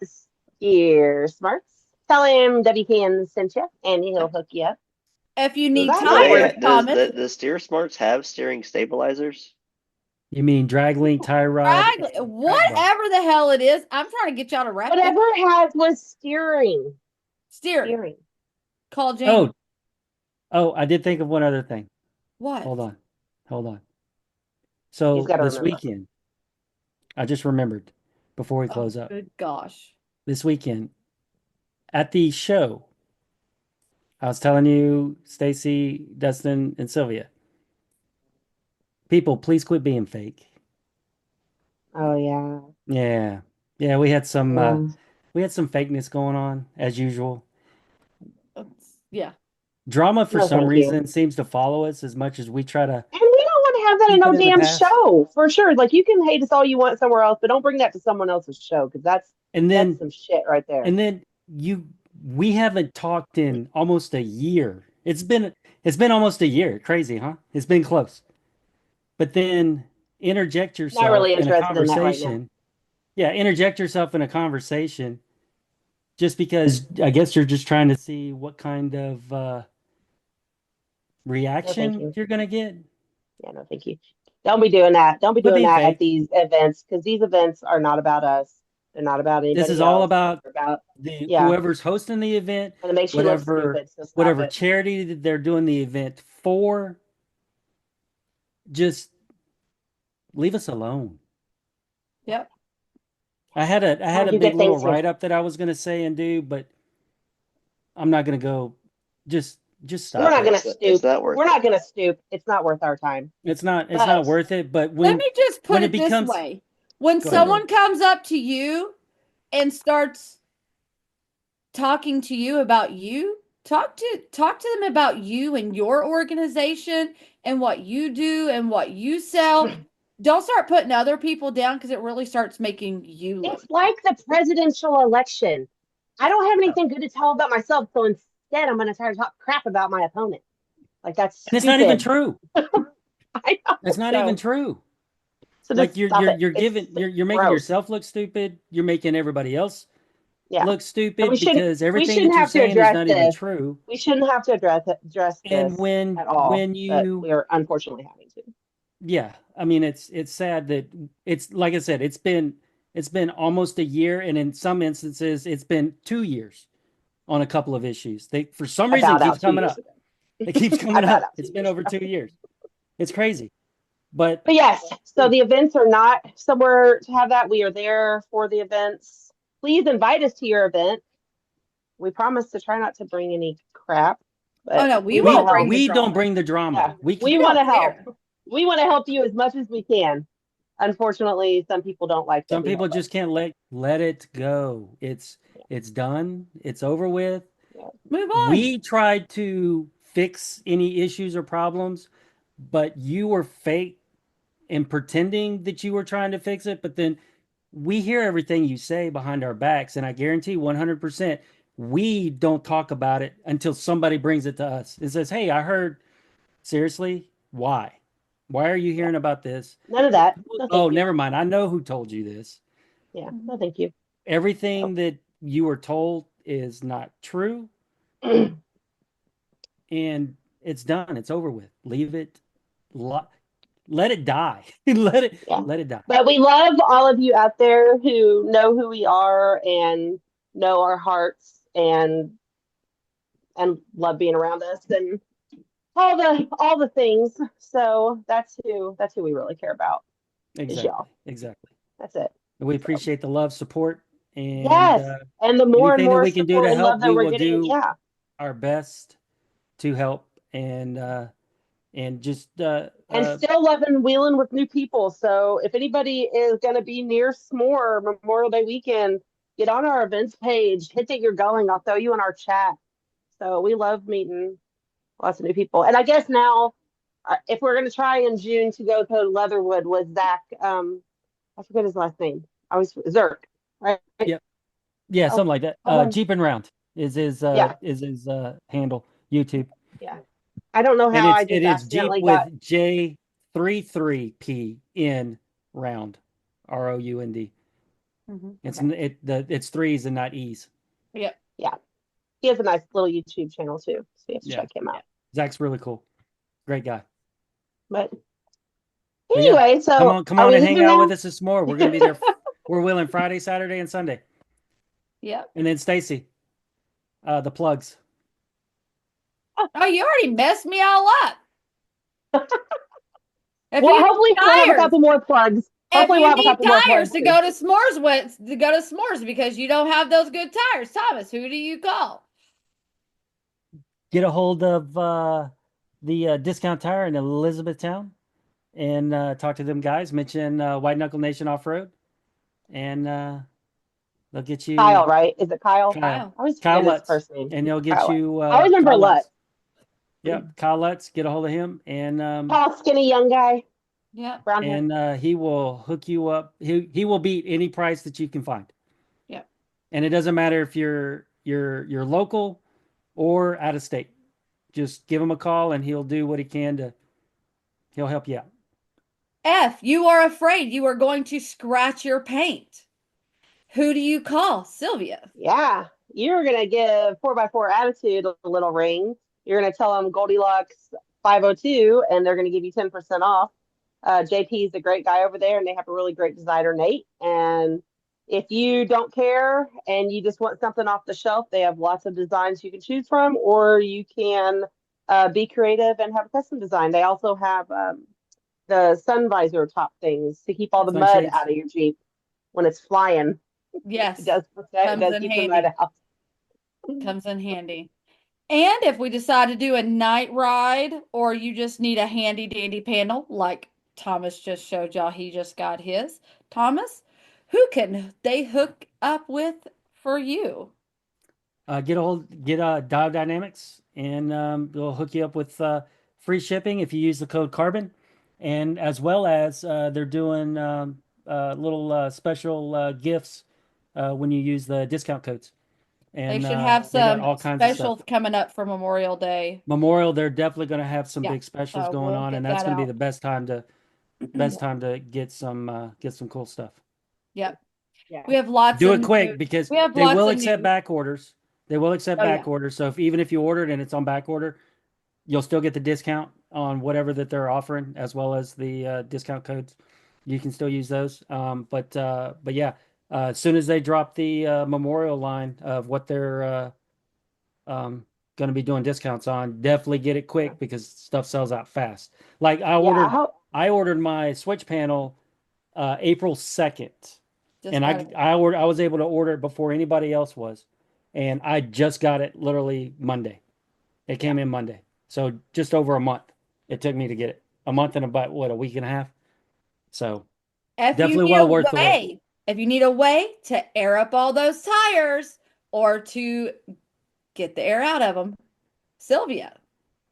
Steer Smarts. Tell him WKN sent you, and he'll hook you up. If you need Does that tires, work? Thomas. Does Steer Smarts have steering stabilizers? You mean drag link, tie rod? Whatever the hell it is, I'm trying to get y'all to wrap Whatever it. it has was steering. Steering. Call Jamie. Oh, I did think of one other thing. What? Hold on. So He's gotta this remember. weekend, I just remembered before we close up. Good gosh. This weekend at the show, I was telling you, Stacy, Dustin, and Sylvia. People, please quit being fake. Oh yeah. Yeah. We had some Yeah. fakeness going on as usual. Yeah. Drama for No, some thank you. reason seems to follow us as much as we try to. And we don't want to have that in Keep no it in the damn past. show, for sure. Like you can hate us all you want somewhere else, but don't bring that to someone else's show because that's some shit right there. And then we haven't talked in almost a year. It's been almost a year. Crazy, huh? It's been close. But then interject yourself Not really in a interested in that right now. conversation. Yeah, interject yourself in a conversation just because I guess you're just trying to see what kind of reaction you. you're going to get. Yeah, no, thank you. Don't be doing that. Don't be Quit doing being that fake. at these events because these events are not about us. They're not about anybody This is else. all about They're about the whoever's hosting the event, and it makes you look whatever stupid. So stop whatever it. charity that they're doing the event for. Just leave us alone. Yep. I had a you big get little things here. write up that I was going to say and do, but I'm not going to go. Just stop. We're not it. gonna It's stoop. not worth We're it. not gonna stoop. It's not worth our time. It's not But- worth it. But Let me just put when it it becomes- this way. When Go ahead. someone comes up to you and starts talking to you about you, talk to them about you and your organization and what you do and what you sell. Don't start putting other people down because it really starts making you look. It's like the presidential election. I don't have anything good to tell about myself, so instead I'm going to try to talk crap about my opponent. Like that's And it's not even stupid. true. I know. It's not even true. So Like just stop it. you're making Gross. yourself look stupid. You're making everybody else Yeah. look And stupid we because we everything shouldn't that you're have to saying is address not even this. true. We shouldn't have to address And this at all, when but you we are unfortunately having to. yeah, I mean it's sad that it's like I said, it's been almost a year, and in some instances it's been 2 years on a couple of issues. They for some I reason bowed keeps out two coming years up. ago. It keeps I coming bowed up. out 2 It's been years over ago. 2 years. It's crazy. But But yes, so the events are not somewhere to have that. We are there for the events. Please invite us to your event. We promise to try not to bring any crap, but Oh no, we we want to won't help. bring the we don't drama. bring the drama. Yeah, We we We want to don't help. care. We want to help you as much as we can. Unfortunately, some people don't like that some we people help us. just can't let it go. It's done. It's over with. Yeah. Move on. We tried to fix any issues or problems, but you were fake and pretending that you were trying to fix it. But then we hear everything you say behind our backs, and I guarantee 100% we don't talk about it until somebody brings it to us and says, "Hey, I heard." Seriously, why? Why are you Yeah. hearing about this? None of that. No, Oh, thank you. never mind. I know who told you this. Yeah, no, thank you. Everything that you were told is not true, and it's done. It's over with. Leave it. Let it die. Yeah. let it die. But we love all of you out there who know who we are and know our hearts and love being around us and all the things. So that's who we really care about is Exactly. y'all. Exactly. That's it. And we So appreciate the love, support, and yes. And the more and anything that more we can do support to and love help, that we we're will getting, do yeah. our best to help and just And still loving wheeling with new people. So if anybody is going to be near S'more Memorial Day weekend, get on our events page, hit that you're going. I'll throw you in our chat. So we love meeting lots of new people. And I guess now, if we're going to try in June to go to Leatherwood with Zach, I forget his last name. I was Zerk, right? Yep. Yeah, Oh, something like that. hold on. Jeep and Round Yeah, is his handle, YouTube. yeah. I don't know And how I it just is Jeep accidentally got. with J33P in round. ROUND. It's threes and not E's. Yep. Yeah, he has a nice little YouTube channel too, so you have to Yeah. check him out. Zach's really cool. Great guy. But But yeah, anyway, so come are on we and hang leaving out now? with us this more. We're gonna be there. We're willing Friday, Saturday, and Sunday. Yep. And then Stacy, the plugs. Oh, you already messed me all up. If Well, you hopefully need we'll have a tires, couple more plugs. if Hopefully you we'll have a need couple more tires plugs. to Too. go to S'mores with, to go to S'mores because you don't have those good tires, Thomas, who do you call? Get a hold of the Discount Tire in Elizabethtown and talk to them guys. Mention White Knuckle Nation Off Road, and they'll get you Kyle, right? Is it Kyle? Kyle. I always Kyle forget his Lutz, first name. and they'll get Kyle Lutz. you I always remember Kyle Lutz. Lutz. Yep, Kyle Lutz. Get a hold of him, and Tall, skinny, young guy. Yep. Brown hair. and he will hook you up. He will beat any price that you can find. Yep. And it doesn't matter if you're local or out of state. Just give him a call, and he'll do what he can to. He'll help you out. F, you are afraid you are going to scratch your paint. Who do you call? Sylvia. Yeah, you're gonna give 4x4 Attitude a little ring. You're gonna tell them Goldilocks 502, and they're gonna give you 10% off. JP is a great guy over there, and they have a really great designer, Nate. And if you don't care and you just want something off the shelf, they have lots of designs you can choose from, or you can be creative and have a custom design. They also have the sun visor top things to keep all the mud Sunshades. out of your Jeep when it's flying. Yes. It does protect, it Comes does in keep the mud handy. out. Comes in handy. And if we decide to do a night ride or you just need a handy dandy panel like Thomas just showed y'all, he just got his. Thomas, who can they hook up with for you? Get Dial Dynamics, and they'll hook you up with free shipping if you use the code Carbon, and as well as they're doing little special gifts when you use the discount codes. And They should have they got some all kinds of specials stuff. coming up for Memorial Day. Memorial, they're definitely going to have some Yeah, big specials so going we'll on, get and that's that going to be out. the best time to get some cool stuff. Yep. Yeah. We have lots Do of it quick new- because we have they lots will of accept new- back orders. They will accept Oh, back yeah. orders. So even if you ordered and it's on back order, you'll still get the discount on whatever that they're offering, as well as the discount codes. You can still use those. But yeah, as soon as they drop the Memorial line of what they're going to be doing discounts on, definitely get it quick because stuff sells out fast. Like I ordered my switch panel April 2nd. Just And got it. I was able to order it before anybody else was. And I just got it literally Monday. It came in Monday. So just over a month it took me to get it. A month and about a week and a half. So If you definitely need well a worth the wait. way, if you need a way to air up all those tires or to get the air out of them, Sylvia.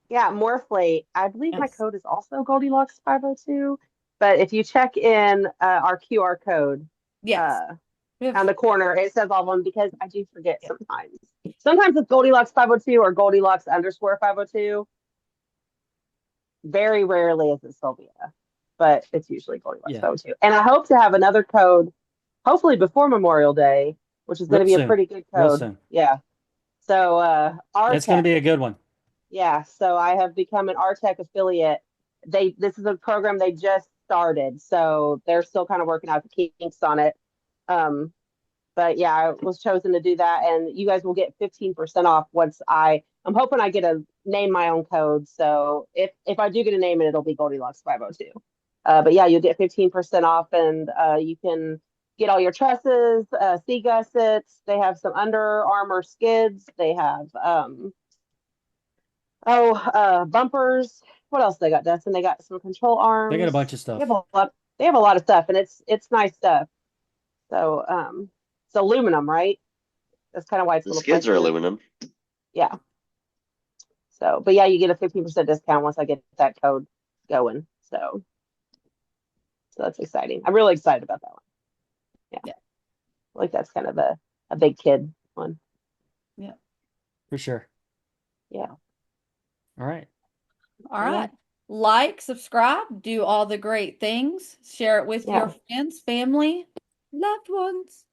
Yeah, Morphlate. I believe my Yes. code is also Goldilocks 502. But if you check in our QR code Yes. on the corner, it says all of them because I do forget sometimes. Sometimes it's Goldilocks 502 or Goldilocks _ 502. Very rarely is it Sylvia, but it's usually Goldilocks 502. And I hope to have another code, hopefully before Memorial Day, which is going to be a pretty good Real code. soon. Yeah. So it's going to be a good one. Yeah, so I have become an RTech affiliate. This is a program they just started, so they're still kind of working out the kinks on it. But yeah, I was chosen to do that, and you guys will get 15% off once I'm hoping I get a name my own code. So if I do get a name, it'll be Goldilocks 502. But yeah, you'll get 15% off, and you can get all your trusses, sea gussets. They have some Under Armour skids. They have bumpers. What else they got, Dustin? They got some control arms. They got a bunch of stuff. They have a lot of stuff, and it's nice stuff. So it's aluminum, right? That's kind of why it's the skids are aluminum. Yeah. So, but yeah, you get a 15% discount once I get that code going. So that's exciting. I'm really excited about that one. Yeah. Like that's kind of a big kid one. Yeah. For sure. Yeah. All right. All right. Like, subscribe, do all the great things. Share it with your friends, family, loved ones.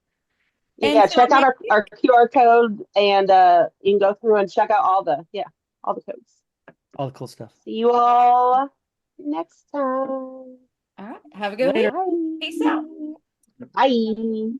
Yeah, check out our QR code, and you can go through and check out all the codes. All the cool stuff. See you all next time. All right. Have a good week. Peace out. Bye.